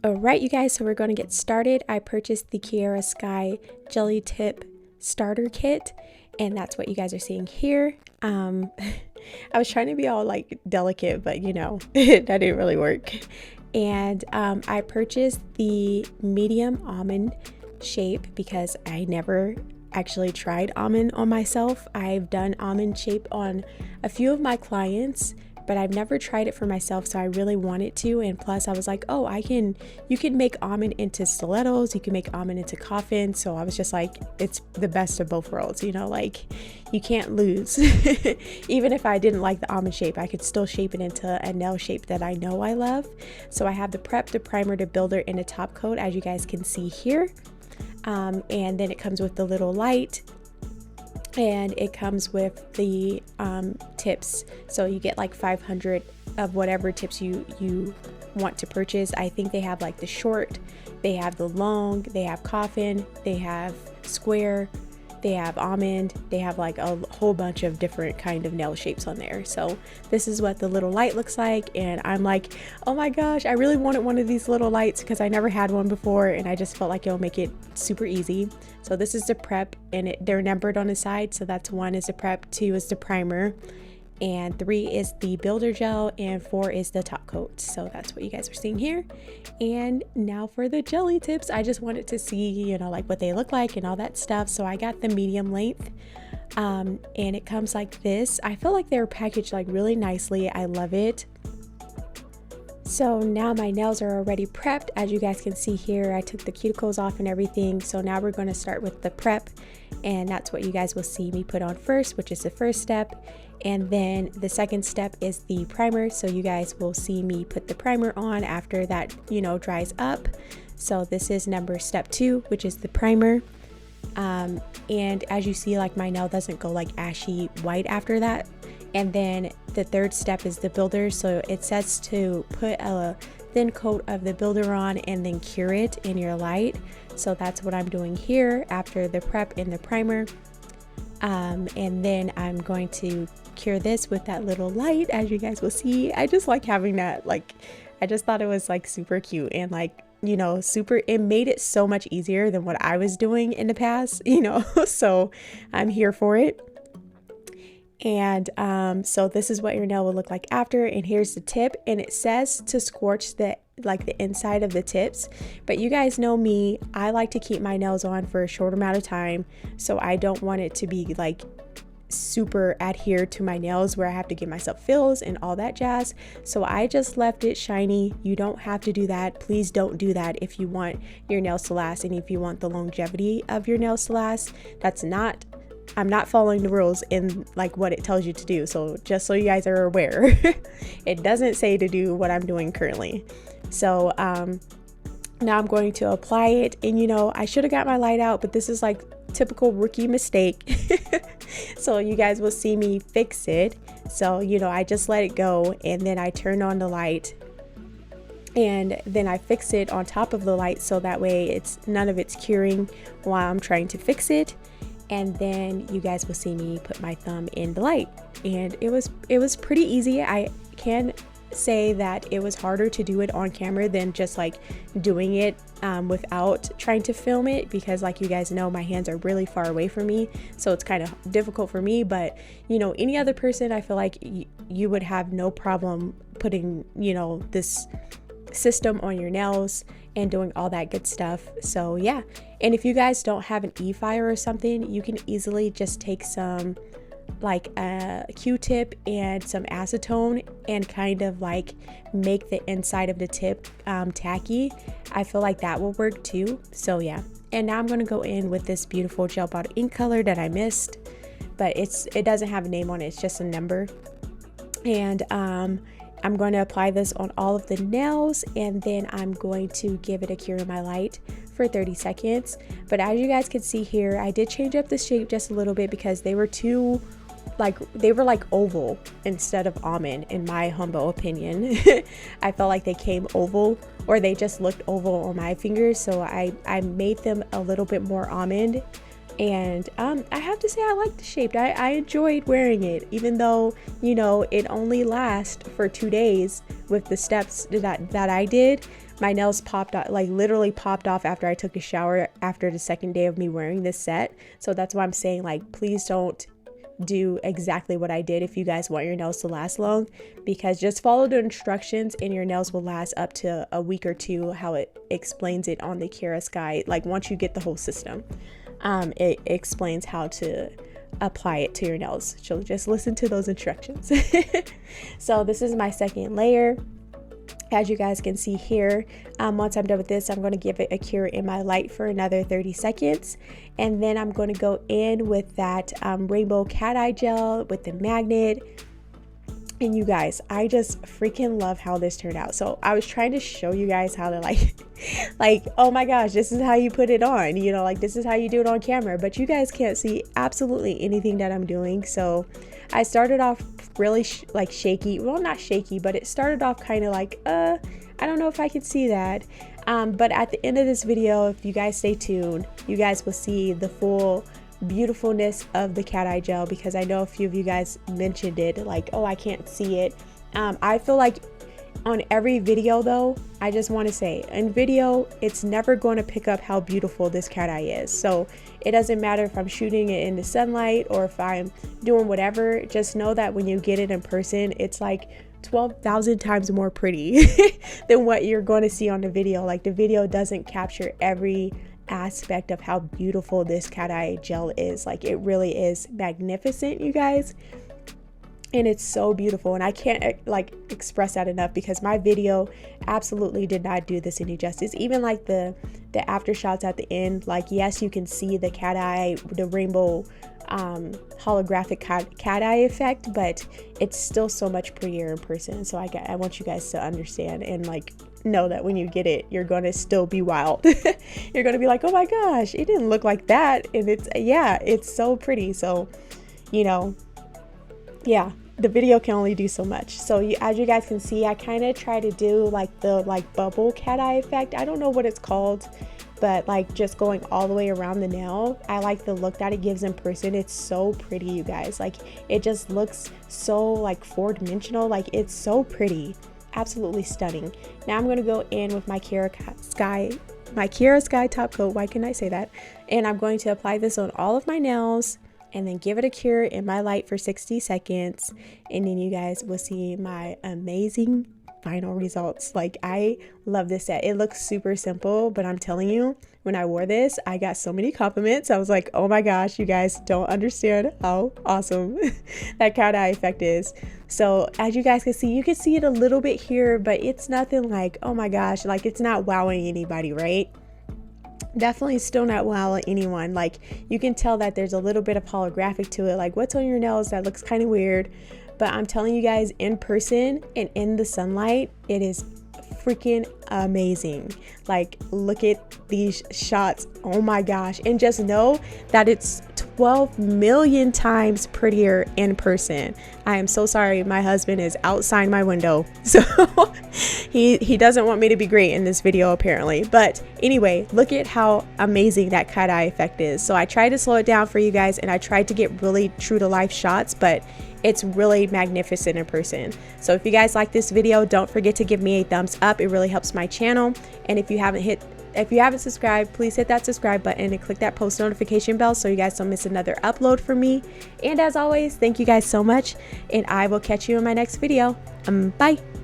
Alright, you guys, so we're going to get started. I purchased the Kiara Sky Jelly Tip Starter Kit, and that's what you guys are seeing here. I was trying to be all like delicate, but that didn't really work. And I purchased the medium almond shape because I never actually tried almond on myself. I've done almond shape on a few of my clients, but I've never tried it for myself, so I really wanted to. And plus I was like, oh, you can make almond into stilettos, you can make almond into coffins. So I was just like, it's the best of both worlds, like you can't lose. Even if I didn't like the almond shape, I could still shape it into a nail shape that I know I love. So I have the prep, the primer, the builder, and the top coat, as you guys can see here. And then it comes with the little light, and it comes with the tips, so you get like 500 of whatever tips you want to purchase. I think they have like the short, they have the long, they have coffin, they have square, they have almond, they have like a whole bunch of different kind of nail shapes on there. So this is what the little light looks like, and I'm like, oh my gosh, I really wanted one of these little lights because I never had one before, and I just felt like it'll make it super easy. So this is the prep, and they're numbered on the side, so that's 1 is the prep, 2 is the primer, and 3 is the builder gel, and 4 is the top coat. So that's what you guys are seeing here. And now for the jelly tips, I just wanted to see like what they look like and all that stuff. So I got the medium length, and it comes like this. I feel like they're packaged like really nicely. I love it. So now my nails are already prepped. As you guys can see here, I took the cuticles off and everything. So now we're going to start with the prep, and that's what you guys will see me put on first, which is the first step. And then the second step is the primer. So you guys will see me put the primer on after that, dries up. So this is step 2, which is the primer. And as you see, like my nail doesn't go like ashy white after that. And then the third step is the builder. So it says to put a thin coat of the builder on and then cure it in your light. So that's what I'm doing here after the prep and the primer. And then I'm going to cure this with that little light, as you guys will see. I just like having that, like, I just thought it was like super cute, and like, it made it so much easier than what I was doing in the past, so I'm here for it. And so this is what your nail will look like after, and here's the tip, and it says to scorch the inside of the tips, but you guys know me, I like to keep my nails on for a short amount of time, so I don't want it to be like super adhered to my nails where I have to give myself fills and all that jazz. So I just left it shiny. You don't have to do that. Please don't do that if you want your nails to last, and if you want the longevity of your nails to last. I'm not following the rules in like what it tells you to do. So just so you guys are aware, it doesn't say to do what I'm doing currently. So now I'm going to apply it, and I should have got my light out, but this is like typical rookie mistake. So you guys will see me fix it. So I just let it go, and then I turn on the light, and then I fix it on top of the light, so that way none of it's curing while I'm trying to fix it. And then you guys will see me put my thumb in the light, and it was pretty easy. I can say that it was harder to do it on camera than just like doing it without trying to film it, because like you guys know, my hands are really far away from me, so it's kind of difficult for me. But any other person, I feel like you would have no problem putting this system on your nails and doing all that good stuff. So yeah, and if you guys don't have an e-fire or something, you can easily just take some like a Q-tip and some acetone and kind of like make the inside of the tip tacky. I feel like that will work too. So yeah, and now I'm going to go in with this beautiful gel bottle ink color that I missed, but it doesn't have a name on it, it's just a number. And I'm going to apply this on all of the nails, and then I'm going to give it a cure in my light for 30 seconds. But as you guys can see here, I did change up the shape just a little bit because they were like oval instead of almond, in my humble opinion. I felt like they came oval, or they just looked oval on my fingers, so I made them a little bit more almond. And I have to say, I like the shape. I enjoyed wearing it, even though it only lasts for 2 days with the steps that I did. my nails popped out, like literally popped off after I took a shower after the second day of me wearing this set. So that's why I'm saying, like, please don't do exactly what I did if you guys want your nails to last long, because just follow the instructions and your nails will last up to a week or two, how it explains it on the Kiara Sky. Like, once you get the whole system, it explains how to apply it to your nails. So just listen to those instructions. So this is my second layer. As you guys can see here, once I'm done with this, I'm going to give it a cure in my light for another 30 seconds. And then I'm going to go in with that rainbow cat eye gel with the magnet. And you guys, I just freaking love how this turned out. So I was trying to show you guys how to like, oh my gosh, this is how you put it on, you know, like this is how you do it on camera, but you guys can't see absolutely anything that I'm doing. So I started off really like shaky. Well, not shaky, but it started off kind of like, I don't know if I could see that. But at the end of this video, if you guys stay tuned, you guys will see the full beautifulness of the cat eye gel, because I know a few of you guys mentioned it, like, oh, I can't see it. I feel like on every video though, I just want to say, in video, it's never going to pick up how beautiful this cat eye is. So it doesn't matter if I'm shooting it in the sunlight or if I'm doing whatever, just know that when you get it in person, it's like 12,000 times more pretty than what you're going to see on the video. Like, the video doesn't capture every aspect of how beautiful this cat eye gel is. Like, it really is magnificent, you guys, and it's so beautiful, and I can't like express that enough, because my video absolutely did not do this any justice. Even like the after shots at the end, like, yes, you can see the cat eye, the rainbow holographic cat eye effect, but it's still so much prettier in person. So I want you guys to understand and like know that when you get it, you're going to still be wild. You're going to be like, oh my gosh, it didn't look like that. And it's so pretty. So, you know, yeah, the video can only do so much. So as you guys can see, I kind of try to do like the bubble cat eye effect. I don't know what it's called, but like just going all the way around the nail. I like the look that it gives in person. It's so pretty, you guys. Like, it just looks so like four-dimensional. Like, it's so pretty. Absolutely stunning. Now I'm going to go in with my Kiara Sky top coat. Why can't I say that? And I'm going to apply this on all of my nails and then give it a cure in my light for 60 seconds. And then you guys will see my amazing final results. Like, I love this set. It looks super simple, but I'm telling you, when I wore this, I got so many compliments. I was like, oh my gosh, you guys don't understand how awesome that cat eye effect is. So as you guys can see, you can see it a little bit here, but it's nothing like, oh my gosh, like, it's not wowing anybody, right? Definitely still not wowing anyone. Like, you can tell that there's a little bit of holographic to it, like what's on your nails that looks kind of weird. But I'm telling you guys, in person and in the sunlight, it is freaking amazing. Like, look at these shots. Oh my gosh. And just know that it's 12 million times prettier in person. I am so sorry. My husband is outside my window. So he doesn't want me to be great in this video, apparently. But anyway, look at how amazing that cat eye effect is. So I tried to slow it down for you guys, and I tried to get really true to life shots, but it's really magnificent in person. So if you guys like this video, don't forget to give me a thumbs up. It really helps my channel. And if you haven't subscribed, please hit that subscribe button and click that post notification bell so you guys don't miss another upload from me. And as always, thank you guys so much, and I will catch you in my next video. Bye.